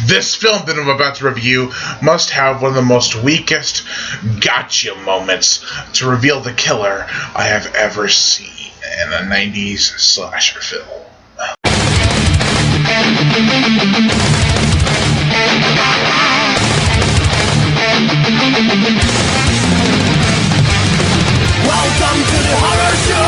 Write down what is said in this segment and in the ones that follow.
This film that I'm about to review must have one of the most weakest gotcha moments to reveal the killer I have ever seen in a 90s slasher film. Welcome to the horror show.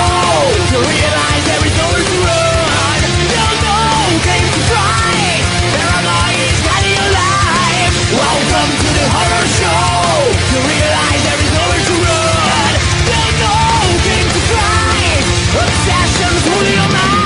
To realize there is nowhere to run. There's no game to try. Paranoia is hiding alive. Welcome to the horror show. To realize there is nowhere to run. There's no game to try. Obsessions ruling your mind.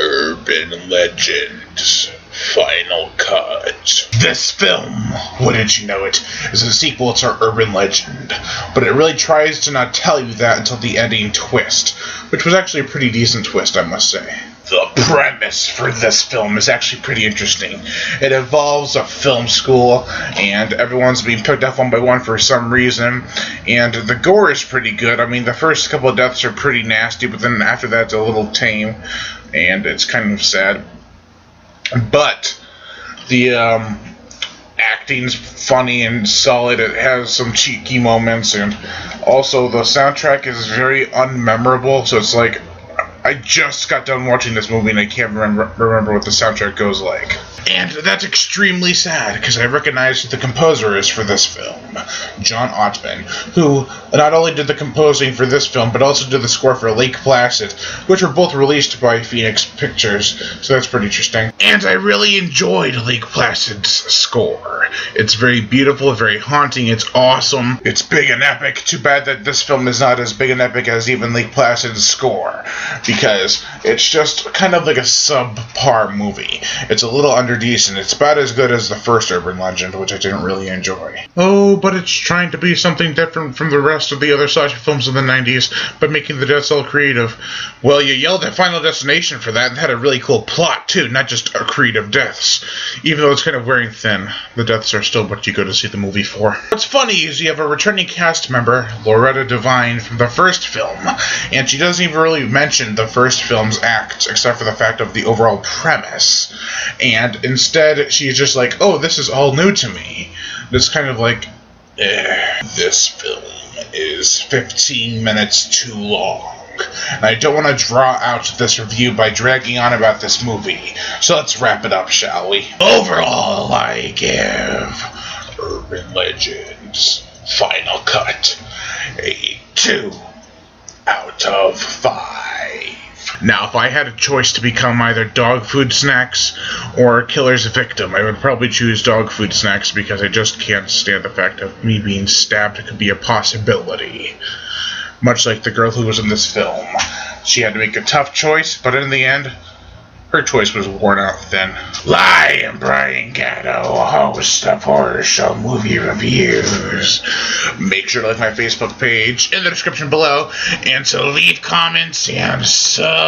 Urban Legends Final Cut. This film, wouldn't you know it, is a sequel to Urban Legend, but it really tries to not tell you that until the ending twist, which was actually a pretty decent twist, I must say. The premise for this film is actually pretty interesting. It involves a film school, and everyone's being picked up one by one for some reason, and the gore is pretty good. I mean, the first couple of deaths are pretty nasty, but then after that it's a little tame, and it's kind of sad. But the acting's funny and solid. It has some cheeky moments, and also the soundtrack is very unmemorable, so it's like I just got done watching this movie and I can't remember what the soundtrack goes like. And that's extremely sad, because I recognize who the composer is for this film, John Ottman, who not only did the composing for this film, but also did the score for Lake Placid, which were both released by Phoenix Pictures, so that's pretty interesting. And I really enjoyed Lake Placid's score. It's very beautiful, very haunting, it's awesome, it's big and epic. Too bad that this film is not as big and epic as even Lake Placid's score, because it's just kind of like a subpar movie. It's a little under decent. It's about as good as the first Urban Legend, which I didn't really enjoy. Oh, but it's trying to be something different from the rest of the other slasher films of the 90s by making the deaths all creative. Well, you yelled at Final Destination for that and had a really cool plot, too, not just creative deaths. Even though it's kind of wearing thin, the deaths are still what you go to see the movie for. What's funny is you have a returning cast member, Loretta Devine, from the first film, and she doesn't even really mention the first film's acts, except for the fact of the overall premise. And instead, she's just like, oh, this is all new to me. It's kind of like, this film is 15 minutes too long. And I don't want to draw out this review by dragging on about this movie. So let's wrap it up, shall we? Overall, I give Urban Legends Final Cut a 2 out of 5. Now, if I had a choice to become either Dog Food Snacks or Killer's Victim, I would probably choose Dog Food Snacks, because I just can't stand the fact of me being stabbed could be a possibility. Much like the girl who was in this film. She had to make a tough choice, but in the end, her choice was worn out thin. I am Brian Gatto, host of Horror Show Movie Reviews. Make sure to like my Facebook page in the description below, and to leave comments and subscribe.